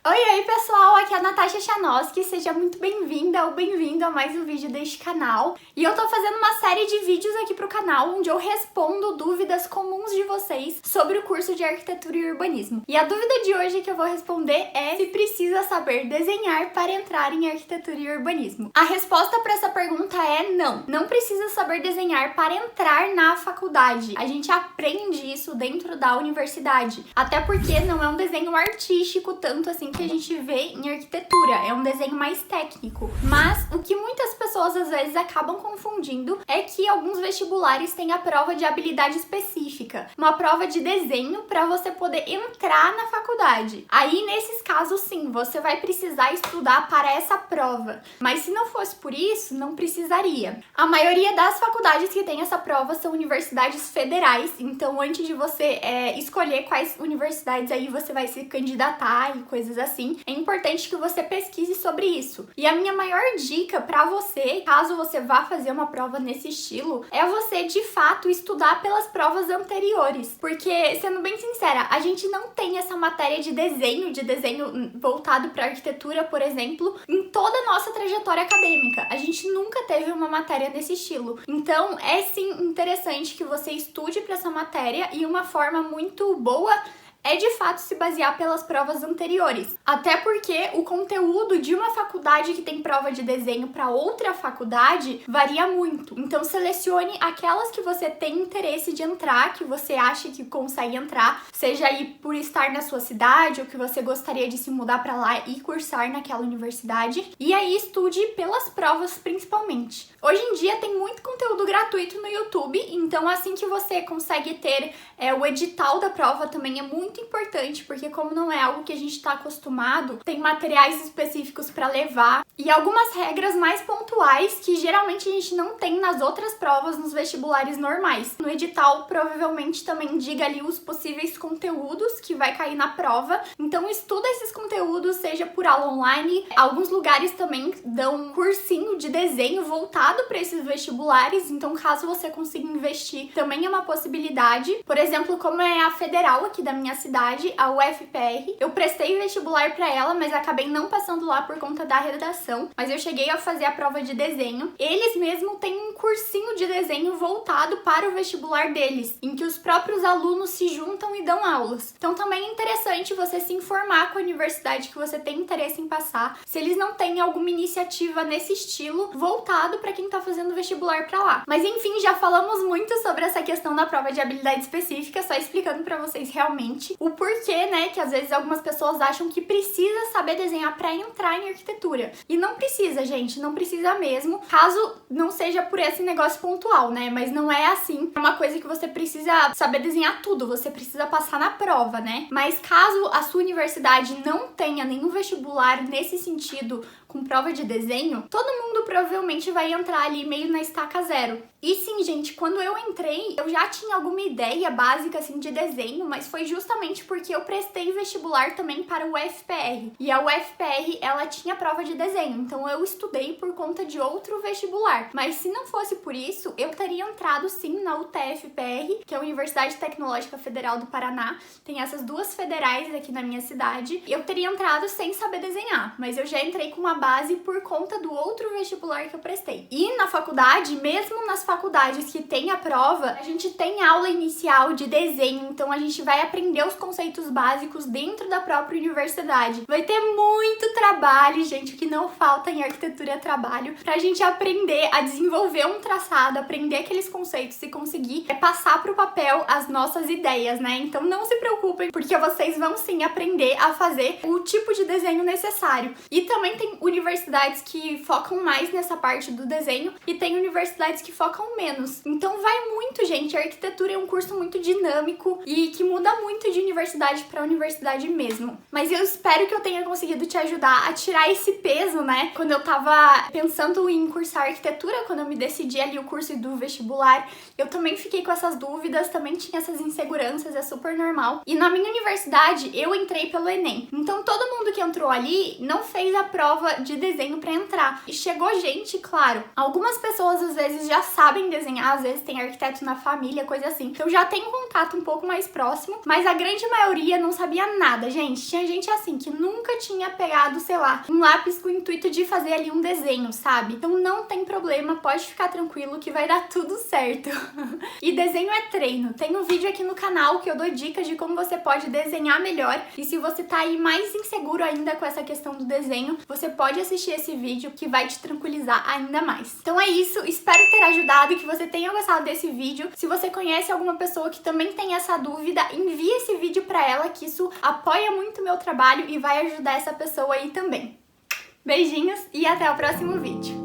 Oi pessoal, aqui é a Natasha Chanoski, seja muito bem-vinda ou bem-vindo a mais um vídeo deste canal. E eu tô fazendo uma série de vídeos aqui pro canal onde eu respondo dúvidas comuns de vocês sobre o curso de Arquitetura e Urbanismo. E a dúvida de hoje que eu vou responder é se precisa saber desenhar para entrar em Arquitetura e Urbanismo. A resposta para essa pergunta é não. Não precisa saber desenhar para entrar na faculdade. A gente aprende isso dentro da universidade. Até porque não é um desenho artístico tanto assim que a gente vê em arquitetura, é um desenho mais técnico. Mas o que muitas pessoas às vezes acabam confundindo é que alguns vestibulares têm a prova de habilidade específica, uma prova de desenho para você poder entrar na faculdade. Aí nesses casos sim, você vai precisar estudar para essa prova, mas se não fosse por isso, não precisaria. A maioria das faculdades que tem essa prova são universidades federais, então antes de você escolher quais universidades aí você vai se candidatar e coisas assim, é importante que você pesquise sobre isso. E a minha maior dica pra você, caso você vá fazer uma prova nesse estilo, é você de fato estudar pelas provas anteriores. Porque, sendo bem sincera, a gente não tem essa matéria de desenho voltado pra arquitetura, por exemplo, em toda a nossa trajetória acadêmica. A gente nunca teve uma matéria desse estilo. Então, é sim interessante que você estude pra essa matéria e uma forma muito boa é de fato se basear pelas provas anteriores. Até porque o conteúdo de uma faculdade que tem prova de desenho para outra faculdade varia muito. Então selecione aquelas que você tem interesse de entrar, que você acha que consegue entrar, seja aí por estar na sua cidade ou que você gostaria de se mudar para lá e cursar naquela universidade. E aí estude pelas provas principalmente. Hoje em dia tem muito conteúdo gratuito no YouTube, então assim que você consegue ter o edital da prova também é muito importante, porque como não é algo que a gente está acostumado, tem materiais específicos para levar e algumas regras mais pontuais que geralmente a gente não tem nas outras provas nos vestibulares normais. No edital provavelmente também diga ali os possíveis conteúdos que vai cair na prova, então estuda esses conteúdos, seja por aula online. Alguns lugares também dão um cursinho de desenho voltado para esses vestibulares, então caso você consiga investir, também é uma possibilidade. Por exemplo, como é a federal aqui da minha cidade, a UFPR, eu prestei vestibular para ela, mas acabei não passando lá por conta da redação, mas eu cheguei a fazer a prova de desenho. Eles mesmo têm um cursinho de desenho voltado para o vestibular deles, em que os próprios alunos se juntam e dão aulas. Então também é interessante você se informar com a universidade que você tem interesse em passar, se eles não têm alguma iniciativa nesse estilo voltado para quem tá fazendo vestibular para lá. Mas enfim, já falamos muito sobre essa questão da prova de habilidade específica, só explicando para vocês realmente o porquê, né, que às vezes algumas pessoas acham que precisa saber desenhar para entrar em arquitetura. E não precisa, gente, não precisa mesmo, caso não seja por esse negócio pontual, né, mas não é assim. É uma coisa que você precisa saber desenhar tudo, você precisa passar na prova, né. Mas caso a sua universidade não tenha nenhum vestibular nesse sentido, com prova de desenho, todo mundo provavelmente vai entrar ali meio na estaca zero. E sim, gente, quando eu entrei, eu já tinha alguma ideia básica, assim, de desenho, mas foi justamente porque eu prestei vestibular também para o UFPR. E a UFPR, ela tinha prova de desenho, então eu estudei por conta de outro vestibular. Mas se não fosse por isso, eu teria entrado sim na UTFPR, que é a Universidade Tecnológica Federal do Paraná. Tem essas duas federais aqui na minha cidade. Eu teria entrado sem saber desenhar, mas eu já entrei com uma base por conta do outro vestibular que eu prestei. E na faculdade, mesmo nas faculdades que tem a prova, a gente tem aula inicial de desenho, então a gente vai aprender os conceitos básicos dentro da própria universidade. Vai ter muito trabalho, gente, o que não falta em arquitetura é trabalho, pra gente aprender a desenvolver um traçado, aprender aqueles conceitos e conseguir passar pro papel as nossas ideias, né? Então não se preocupem, porque vocês vão sim aprender a fazer o tipo de desenho necessário. E também tem universidades que focam mais nessa parte do desenho e tem universidades que focam menos. Então vai muito, gente. A arquitetura é um curso muito dinâmico e que muda muito de universidade para universidade mesmo. Mas eu espero que eu tenha conseguido te ajudar a tirar esse peso, né? Quando eu tava pensando em cursar arquitetura, quando eu me decidi ali o curso do vestibular, eu também fiquei com essas dúvidas, também tinha essas inseguranças, é super normal. E na minha universidade, eu entrei pelo Enem. Então todo mundo que entrou ali não fez a prova de desenho pra entrar. E chegou gente, claro. Algumas pessoas às vezes já sabem desenhar, às vezes tem arquiteto na família, coisa assim. Então já tem um contato um pouco mais próximo, mas a grande maioria não sabia nada, gente. Tinha gente assim que nunca tinha pegado, sei lá, um lápis com o intuito de fazer ali um desenho, sabe? Então não tem problema, pode ficar tranquilo que vai dar tudo certo. E desenho é treino. Tem um vídeo aqui no canal que eu dou dicas de como você pode desenhar melhor. E se você tá aí mais inseguro ainda com essa questão do desenho, você pode assistir esse vídeo que vai te tranquilizar ainda mais. Então é isso, espero ter ajudado e que você tenha gostado desse vídeo. Se você conhece alguma pessoa que também tem essa dúvida, envie esse vídeo pra ela, que isso apoia muito o meu trabalho e vai ajudar essa pessoa aí também. Beijinhos e até o próximo vídeo.